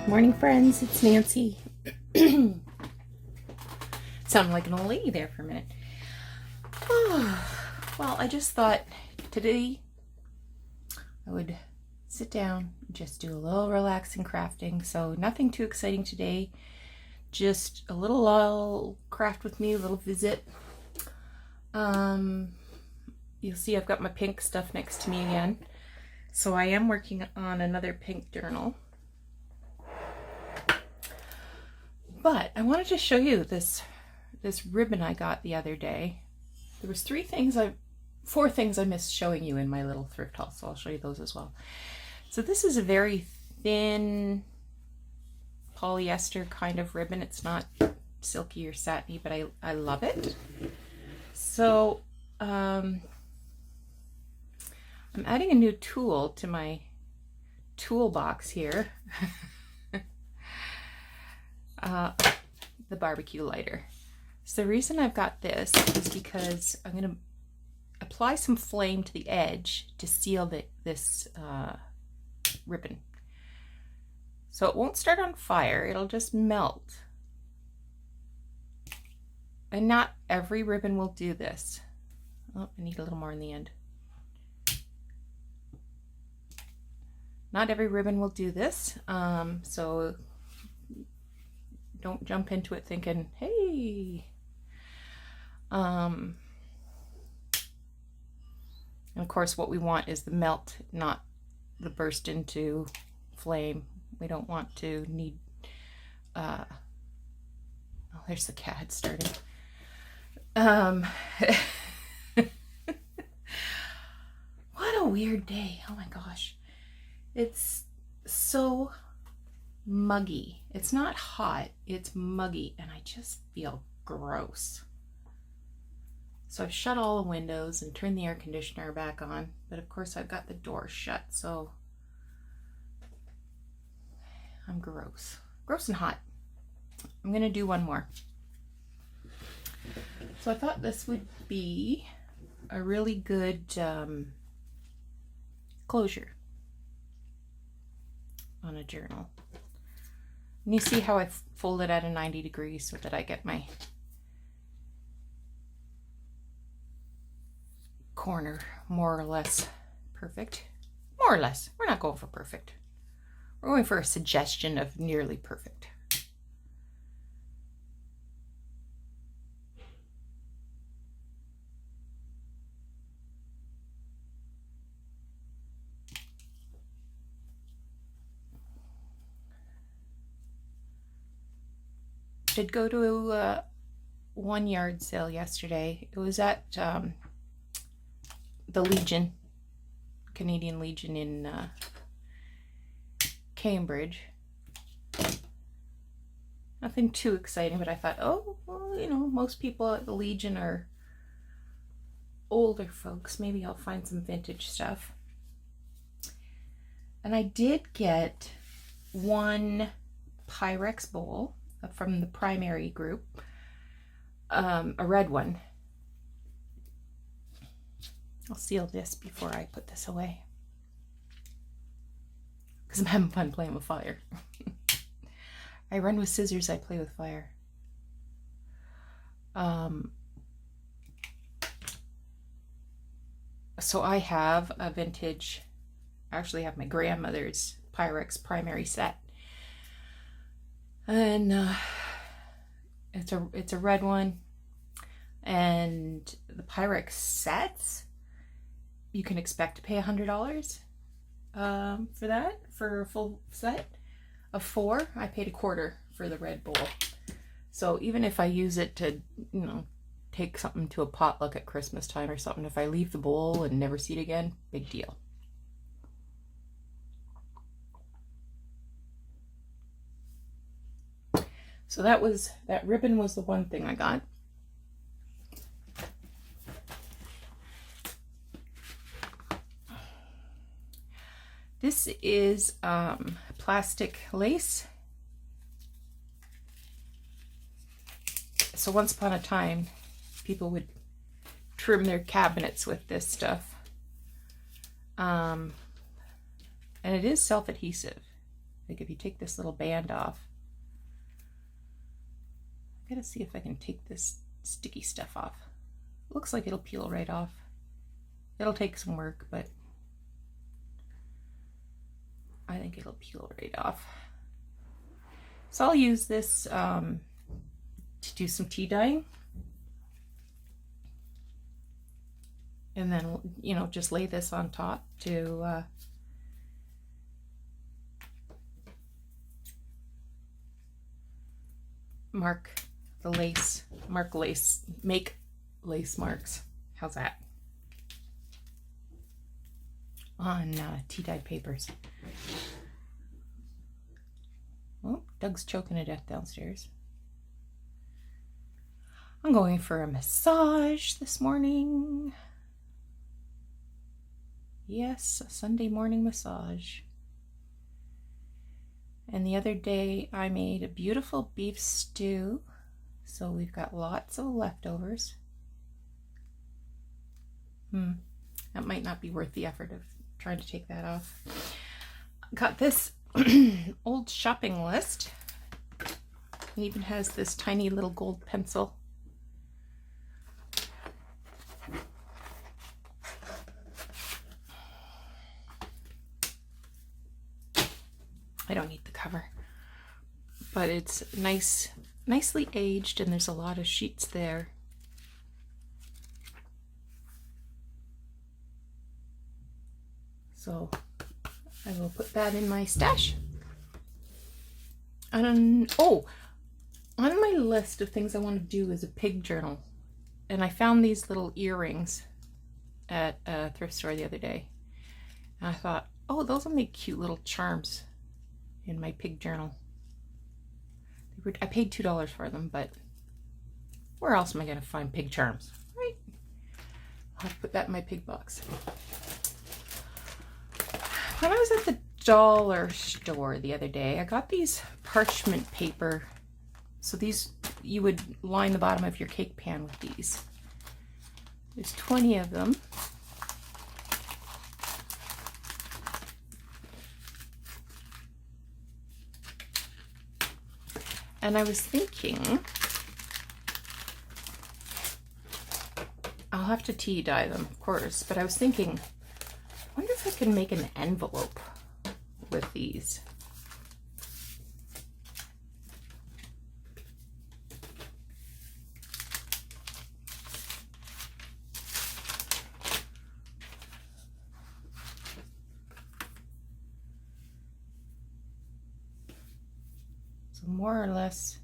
Morning, friends. It's Nancy. Sounded like an old lady there for a minute. Well, I just thought today I would sit down and just do a little relaxing crafting. So nothing too exciting today. Just a little craft with me, a little visit. You'll see I've got my pink stuff next to me again. So I am working on another pink journal. But I wanted to show you this ribbon I got the other day. There was four things I missed showing you in my little thrift haul, so I'll show you those as well. So this is a very thin polyester kind of ribbon. It's not silky or satiny, but I love it. So I'm adding a new tool to my toolbox here. The barbecue lighter. So the reason I've got this is because I'm going to apply some flame to the edge to seal this ribbon. So it won't start on fire, it'll just melt. And not every ribbon will do this. Oh, I need a little more in the end. Not every ribbon will do this, so don't jump into it thinking, hey. And of course what we want is the melt, not the burst into flame. We don't want to need, oh, there's the cat starting. What a weird day. Oh my gosh. It's so muggy. It's not hot, it's muggy, and I just feel gross. So I've shut all the windows and turned the air conditioner back on, but of course I've got the door shut, so I'm gross. Gross and hot. I'm gonna do one more. So I thought this would be a really good closure on a journal. And you see how I fold it at a 90 degrees so that I get my corner more or less perfect. More or less. We're not going for perfect. We're going for a suggestion of nearly perfect. Did go to a one yard sale yesterday. It was at the Legion, Canadian Legion in Cambridge. Nothing too exciting, but I thought, oh, well, you know, most people at the Legion are older folks. Maybe I'll find some vintage stuff. And I did get one Pyrex bowl from the primary group, a red one. I'll seal this before I put this away because I'm having fun playing with fire. I run with scissors, I play with fire. So I have a vintage, I actually have my grandmother's Pyrex primary set. And it's a red one, and the Pyrex sets you can expect to pay $100 for that, for a full set of 4. I paid $25 for the red bowl. So even if I use it to, you know, take something to a potluck at Christmas time or something, if I leave the bowl and never see it again, big deal. So that ribbon was the one thing I got. This is plastic lace. So once upon a time, people would trim their cabinets with this stuff. And it is self-adhesive. Like if you take this little band off, I gotta see if I can take this sticky stuff off. Looks like it'll peel right off. It'll take some work, but I think it'll peel right off. So I'll use this to do some tea dyeing. And then, you know, just lay this on top to mark the lace, make lace marks. How's that? On tea dyed papers. Oh, Doug's choking to death downstairs. I'm going for a massage this morning. Yes, a Sunday morning massage. And the other day I made a beautiful beef stew. So we've got lots of leftovers. That might not be worth the effort of trying to take that off. Got this old shopping list. It even has this tiny little gold pencil. I don't need the cover, but it's nicely aged, and there's a lot of sheets there. So I will put that in my stash. And oh, on my list of things I want to do is a pig journal. And I found these little earrings at a thrift store the other day. And I thought, oh, those will make cute little charms in my pig journal. I paid $2 for them, but where else am I going to find pig charms, right? I'll have to put that in my pig box. When I was at the dollar store the other day, I got these parchment paper. So these, you would line the bottom of your cake pan with these. There's 20 of them. And I was thinking, I'll have to tea dye them, of course, but I was thinking, I wonder if I can make an envelope with these. So more or less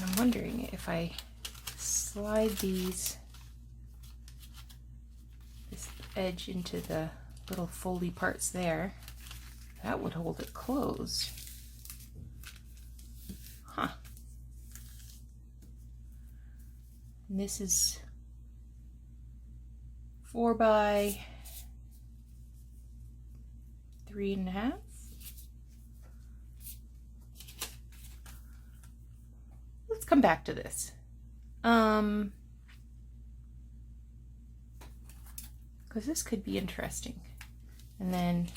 I'm wondering if I slide this edge into the little foldy parts there, that would hold it closed. Huh. And this is 4 by 3.5. Let's come back to this. Because this could be interesting. And then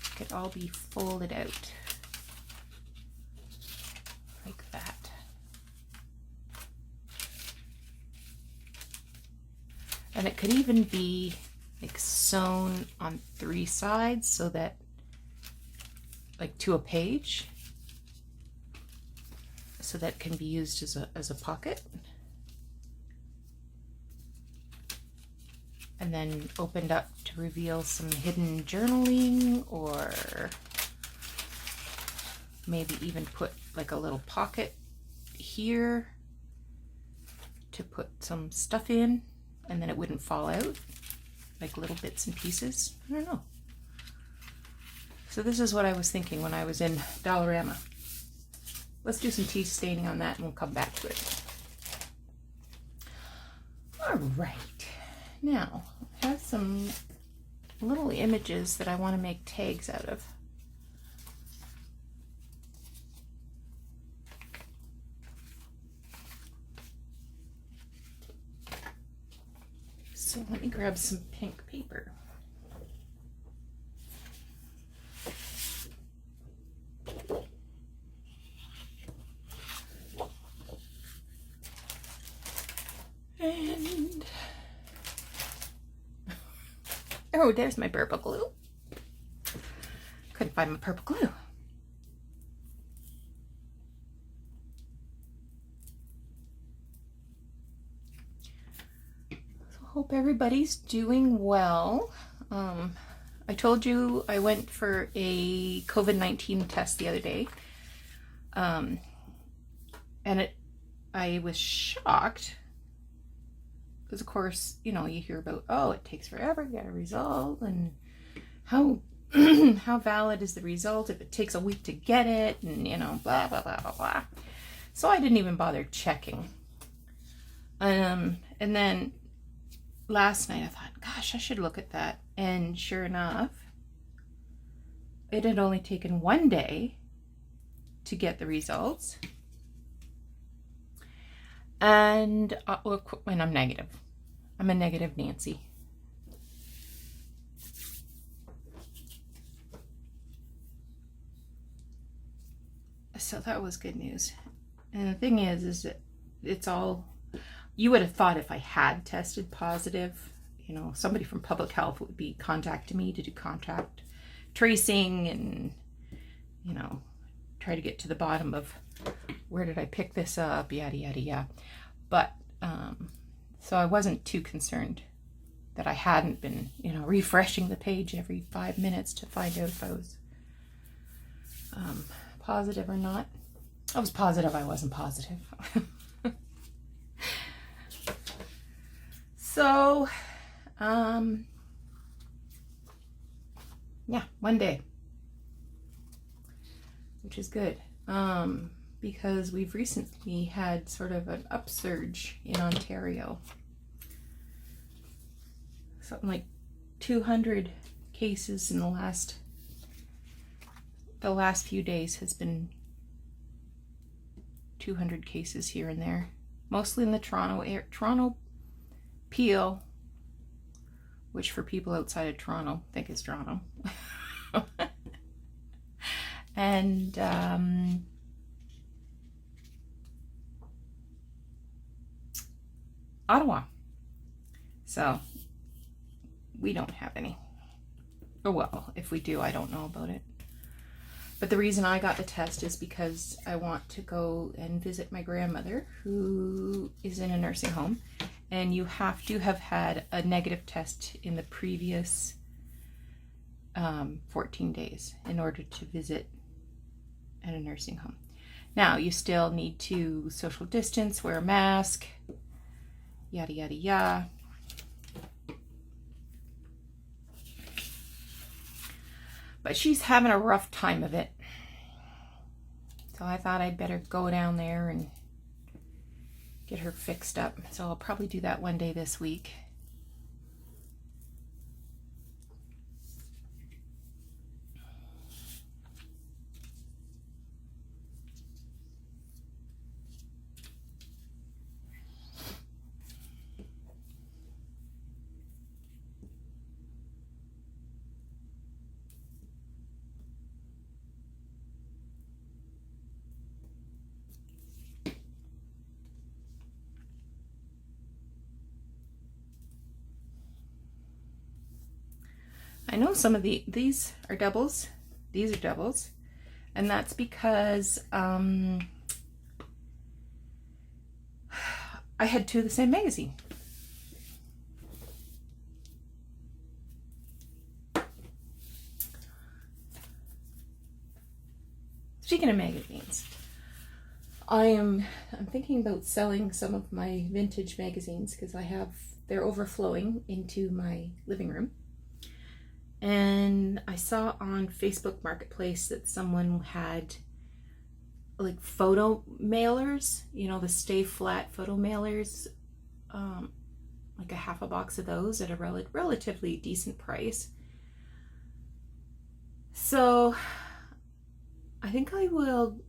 it could all be folded out like that. And it could even be like sewn on 3 sides so that, like, to a page, so that can be used as a pocket. And then opened up to reveal some hidden journaling, or maybe even put like a little pocket here to put some stuff in, and then it wouldn't fall out, like little bits and pieces. I don't know. So this is what I was thinking when I was in Dollarama. Let's do some tea staining on that and we'll come back to it. All right. Now, I have some little images that I want to make tags out of. So let me grab some pink paper. And oh, there's my purple glue. Couldn't find my purple glue. So hope everybody's doing well. I told you I went for a COVID-19 test the other day. And I was shocked. Because of course, you know, you hear about, oh, it takes forever to get a result, and how how valid is the result if it takes a week to get it, and you know, blah blah blah blah blah. So I didn't even bother checking. And then last night I thought, gosh, I should look at that. And sure enough, it had only taken 1 day to get the results. And when I'm negative. I'm a negative Nancy. So that was good news. And the thing is that it's all, you would have thought if I had tested positive, you know, somebody from public health would be contacting me to do contact tracing and, you know, try to get to the bottom of where did I pick this up, yada, yada, yada. But, so I wasn't too concerned that I hadn't been, you know, refreshing the page every 5 minutes to find out if I was positive or not. I was positive I wasn't positive. So, yeah, 1 day, which is good. Because we've recently had sort of an upsurge in Ontario. Something like 200 cases in the last few days has been 200 cases here and there. Mostly in the Toronto Peel, which for people outside of Toronto think is Toronto. And Ottawa. So we don't have any. Or well, if we do, I don't know about it. But the reason I got the test is because I want to go and visit my grandmother who is in a nursing home. And you have to have had a negative test in the previous 14 days in order to visit at a nursing home. Now, you still need to social distance, wear a mask, yada, yada, yada. But she's having a rough time of it. So I thought I'd better go down there and get her fixed up. So I'll probably do that one day this week. I know some of these are doubles. These are doubles. And that's because I had two of the same magazine. Speaking of magazines, I'm thinking about selling some of my vintage magazines because they're overflowing into my living room. And I saw on Facebook Marketplace that someone had like photo mailers, you know, the Stay Flat photo mailers, like a half a box of those at a relatively decent price. So I think I will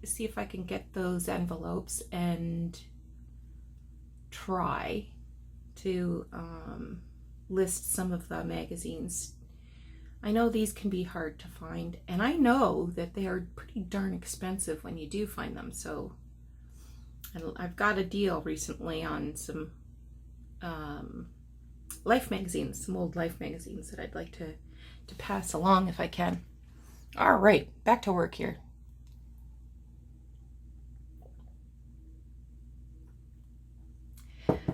see if I can get those envelopes and try to list some of the magazines. I know these can be hard to find, and I know that they are pretty darn expensive when you do find them. So I've got a deal recently on some Life magazines, some old Life magazines that I'd like to pass along if I can. All right, back to work here.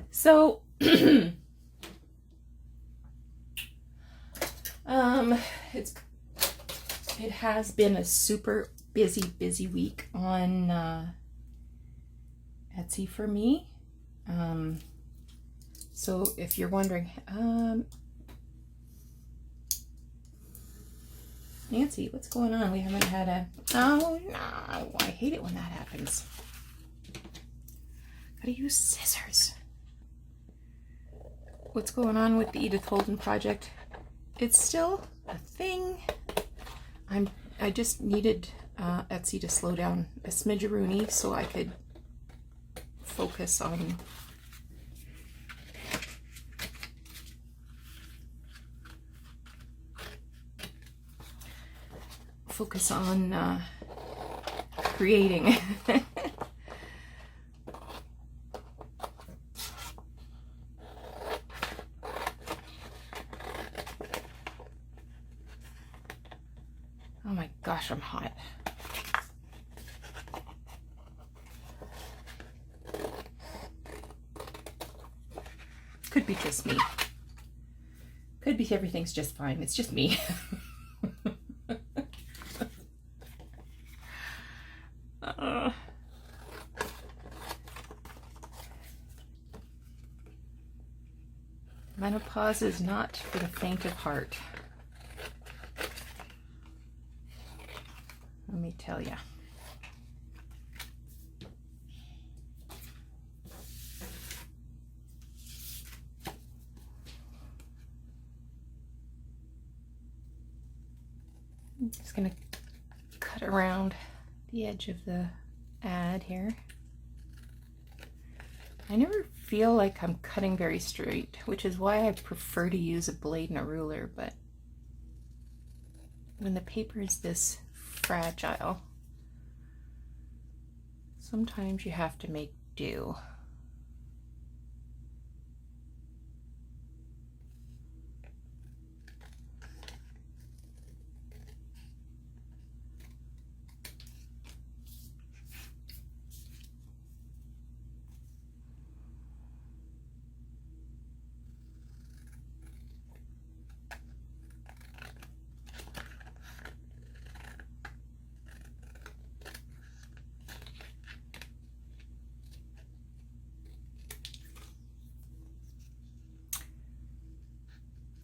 So it has been a super busy week on Etsy for me. So if you're wondering, Nancy, what's going on? We haven't had oh no, I hate it when that happens. Gotta use scissors. What's going on with the Edith Holden project? It's still a thing. I just needed Etsy to slow down a smidgeroony so I could focus on creating. Oh my gosh, I'm hot. Could be just me. Could be everything's just fine. It's just me. Menopause is not for the faint of heart. Let me tell you. I'm just going to cut around the edge of the ad here. I never feel like I'm cutting very straight, which is why I prefer to use a blade and a ruler, but when the paper is this fragile, sometimes you have to make do.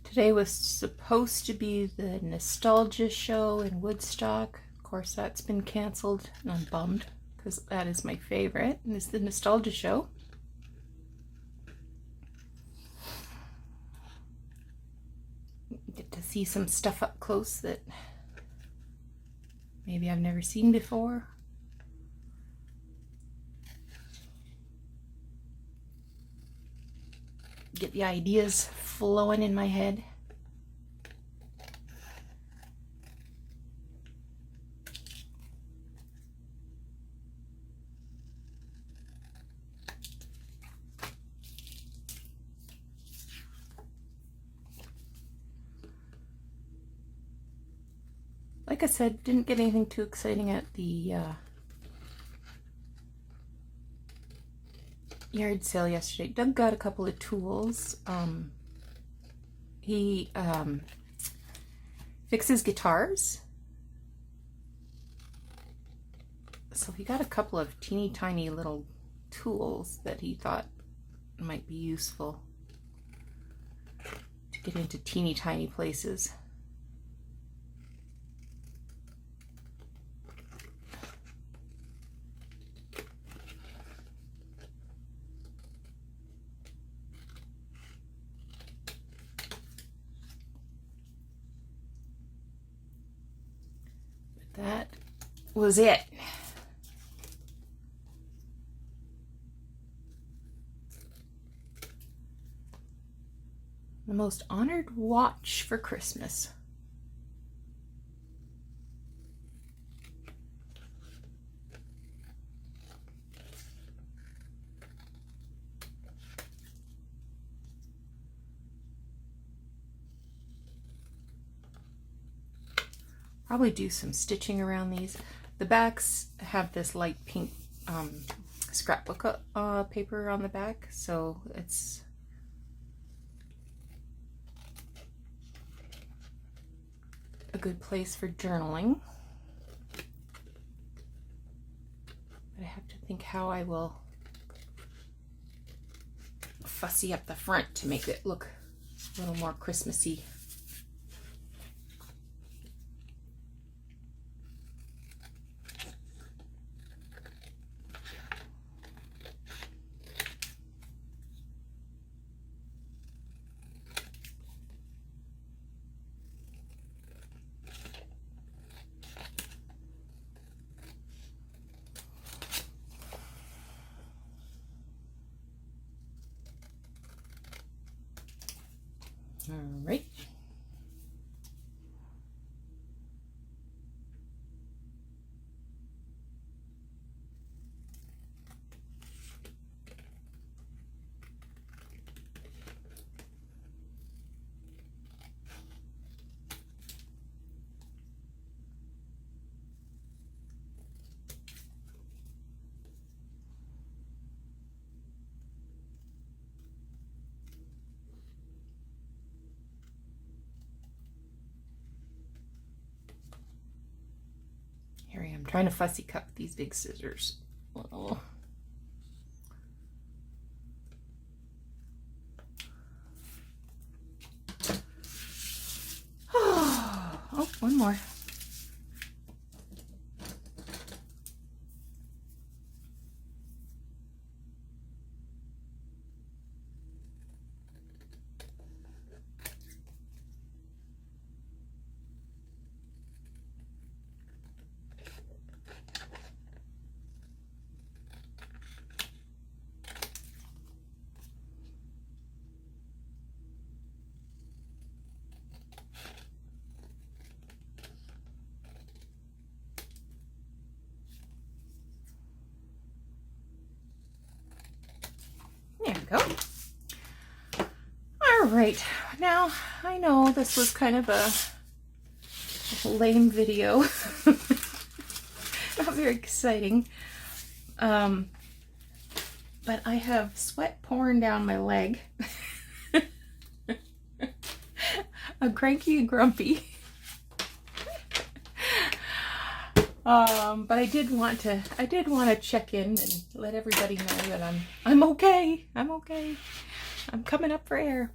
Today was supposed to be the nostalgia show in Woodstock. Of course, that's been canceled, and I'm bummed because that is my favorite, and it's the nostalgia show. see some stuff up close that maybe I've never seen before. Get the ideas flowing in my head. Like I said, didn't get anything too exciting at the yard sale yesterday. Doug got a couple of tools. He fixes guitars. So he got a couple of teeny tiny little tools that he thought might be useful to get into teeny tiny places. That was it. The most honored watch for Christmas. Probably do some stitching around these. The backs have this light pink scrapbook paper on the back, so it's a good place for journaling. But I have to think how I will fussy up the front to make it look a little more Christmassy. All right. Here I am trying to fussy cut with these big scissors. Oh. Oh, one more. There we go. All right, now I know this was kind of a lame video, not very exciting, but I have sweat pouring down my leg. I'm cranky and grumpy. But I did want to check in and let everybody know that I'm okay. I'm okay. I'm coming up for air.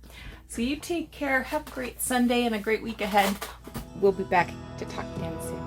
So you take care. Have a great Sunday and a great week ahead. We'll be back to talk again soon.